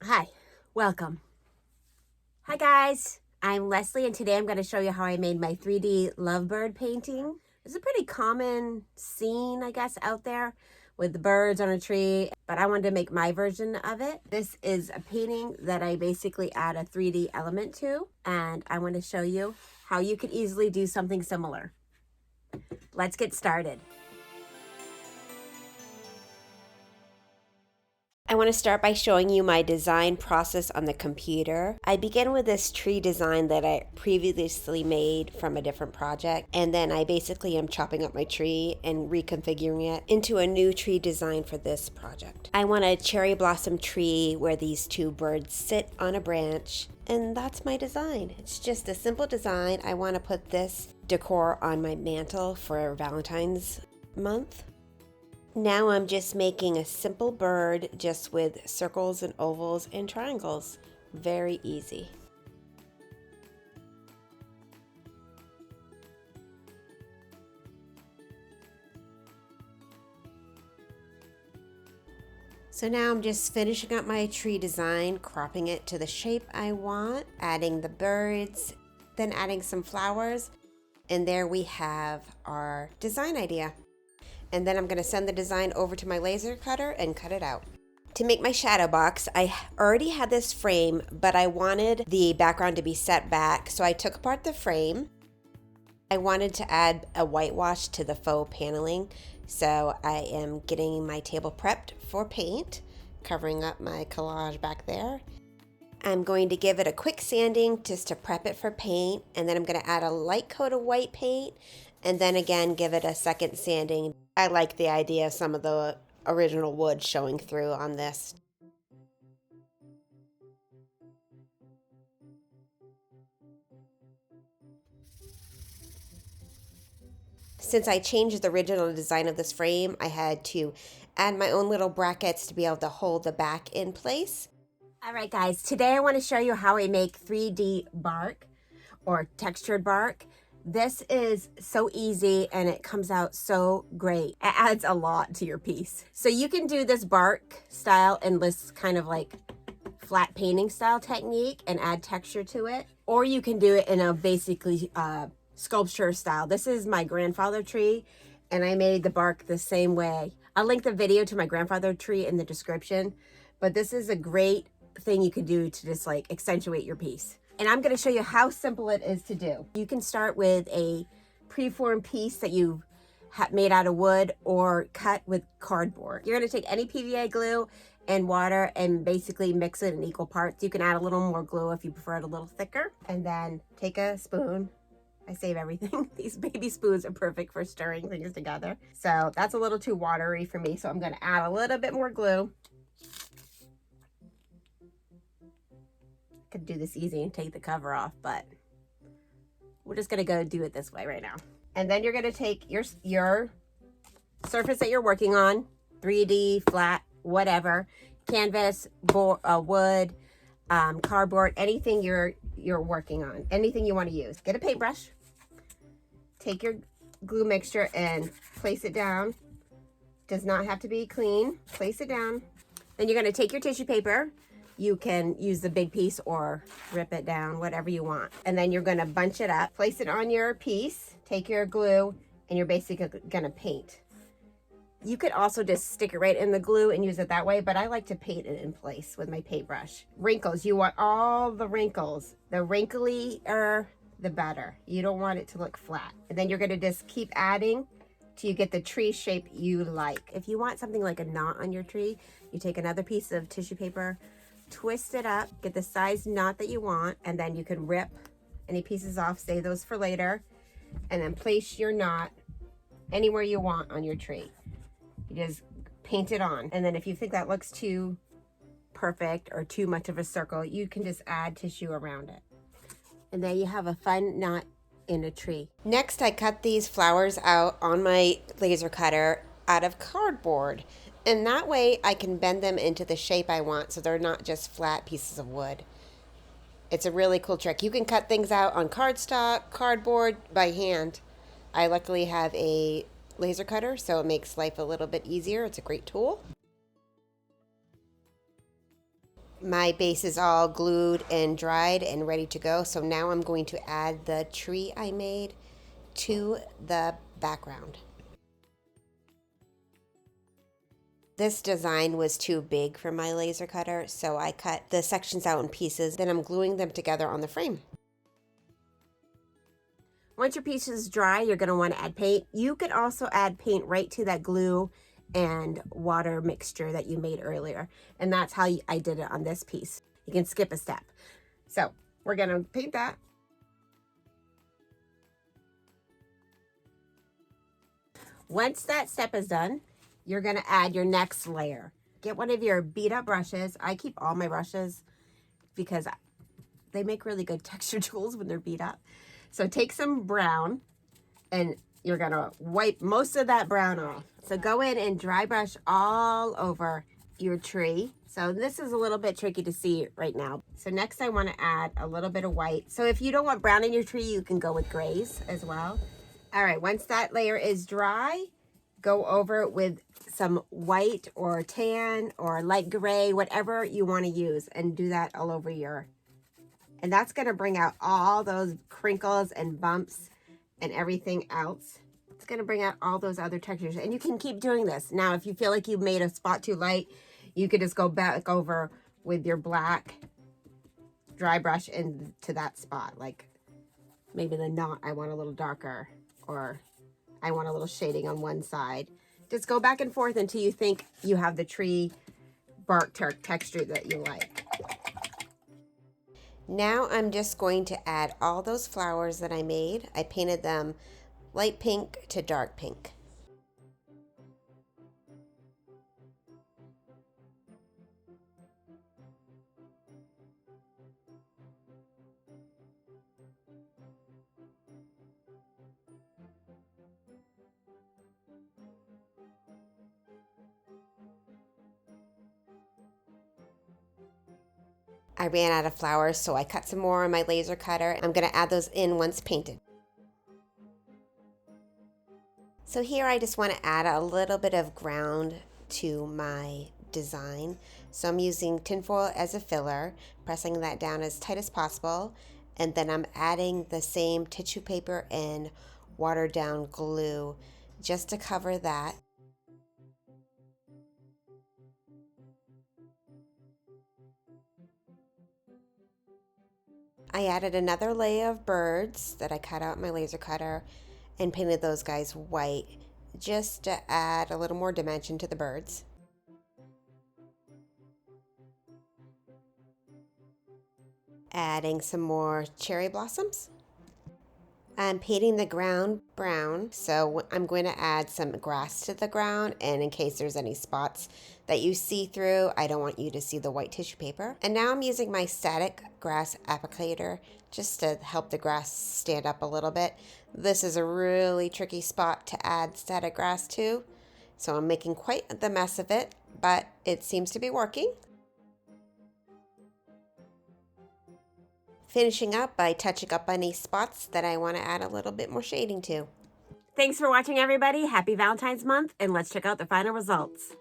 Hi, welcome. Hi guys, I'm Leslie and today I'm going to show you how I made my 3D lovebird painting. It's a pretty common scene, I guess, out there with the birds on a tree, but I wanted to make my version of it. This is a painting that I basically add a 3D element to, and I want to show you how you could easily do something similar. Let's get started. I want to start by showing you my design process on the computer. I begin with this tree design that I previously made from a different project, and then I basically am chopping up my tree and reconfiguring it into a new tree design for this project. I want a cherry blossom tree where these two birds sit on a branch, and that's my design. It's just a simple design. I want to put this decor on my mantle for Valentine's month. Now I'm just making a simple bird just with circles and ovals and triangles. Very easy. So now I'm just finishing up my tree design, cropping it to the shape I want, adding the birds, then adding some flowers, and there we have our design idea. And then I'm going to send the design over to my laser cutter and cut it out. To make my shadow box, I already had this frame, but I wanted the background to be set back, so I took apart the frame. I wanted to add a whitewash to the faux paneling, so I am getting my table prepped for paint, covering up my collage back there. I'm going to give it a quick sanding just to prep it for paint, and then I'm going to add a light coat of white paint, and then again give it a second sanding. I like the idea of some of the original wood showing through on this. Since I changed the original design of this frame, I had to add my own little brackets to be able to hold the back in place. All right, guys, today I want to show you how I make 3D bark or textured bark. This is so easy and it comes out so great. It adds a lot to your piece. So you can do this bark style in this kind of like flat painting style technique and add texture to it. Or you can do it in a basically sculpture style. This is my grandfather tree and I made the bark the same way. I'll link the video to my grandfather tree in the description, but this is a great thing you could do to just like accentuate your piece. And I'm going to show you how simple it is to do. You can start with a preformed piece that you've made out of wood or cut with cardboard. You're going to take any PVA glue and water and basically mix it in equal parts. You can add a little more glue if you prefer it a little thicker. And then take a spoon. I save everything. These baby spoons are perfect for stirring things together. So that's a little too watery for me. So I'm going to add a little bit more glue. Could do this easy and take the cover off, but we're just gonna go do it this way right now. And then you're gonna take your surface that you're working on, 3D, flat, whatever, canvas, wood, cardboard, anything you're working on, anything you want to use. Get a paintbrush, take your glue mixture and place it down. Does not have to be clean. Place it down. Then you're gonna take your tissue paper. You can use the big piece or rip it down, whatever you want. And then you're gonna bunch it up, place it on your piece, take your glue, and you're basically gonna paint. You could also just stick it right in the glue and use it that way, but I like to paint it in place with my paintbrush. Wrinkles, you want all the wrinkles. The wrinklier, the better. You don't want it to look flat. And then you're gonna just keep adding till you get the tree shape you like. If you want something like a knot on your tree, you take another piece of tissue paper, twist it up, get the size knot that you want, and then you can rip any pieces off, save those for later, and then place your knot anywhere you want on your tree. You just paint it on, and then if you think that looks too perfect or too much of a circle, you can just add tissue around it. And then you have a fun knot in a tree. Next, I cut these flowers out on my laser cutter out of cardboard. And that way I can bend them into the shape I want so they're not just flat pieces of wood. It's a really cool trick. You can cut things out on cardstock, cardboard, by hand. I luckily have a laser cutter, so it makes life a little bit easier. It's a great tool. My base is all glued and dried and ready to go. So now I'm going to add the tree I made to the background. This design was too big for my laser cutter, so I cut the sections out in pieces. Then I'm gluing them together on the frame. Once your piece is dry, you're going to want to add paint. You could also add paint right to that glue and water mixture that you made earlier. And that's how I did it on this piece. You can skip a step. So we're going to paint that. Once that step is done, you're going to add your next layer. Get one of your beat up brushes. I keep all my brushes because they make really good texture tools when they're beat up. So take some brown and you're going to wipe most of that brown off. So go in and dry brush all over your tree. So this is a little bit tricky to see right now. So next I want to add a little bit of white. So if you don't want brown in your tree, you can go with grays as well. All right, once that layer is dry, go over it with some white or tan or light gray, whatever you want to use, and do that all over your, and that's going to bring out all those crinkles and bumps and everything else. It's going to bring out all those other textures, and you can keep doing this. Now, if you feel like you made a spot too light, you could just go back over with your black dry brush into that spot. Like maybe the knot I want a little darker, or I want a little shading on one side. Just go back and forth until you think you have the tree bark texture that you like. Now I'm just going to add all those flowers that I made. I painted them light pink to dark pink. I ran out of flowers, so I cut some more on my laser cutter. I'm going to add those in once painted. So here I just want to add a little bit of ground to my design. So I'm using tinfoil as a filler, pressing that down as tight as possible, and then I'm adding the same tissue paper and watered down glue just to cover that. I added another layer of birds that I cut out in my laser cutter and painted those guys white just to add a little more dimension to the birds. Adding some more cherry blossoms. I'm painting the ground brown, so I'm going to add some grass to the ground, and in case there's any spots that you see through, I don't want you to see the white tissue paper. And now I'm using my static grass applicator just to help the grass stand up a little bit. This is a really tricky spot to add static grass to, so I'm making quite the mess of it, but it seems to be working. Finishing up by touching up any spots that I want to add a little bit more shading to. Thanks for watching, everybody. Happy Valentine's month, and let's check out the final results.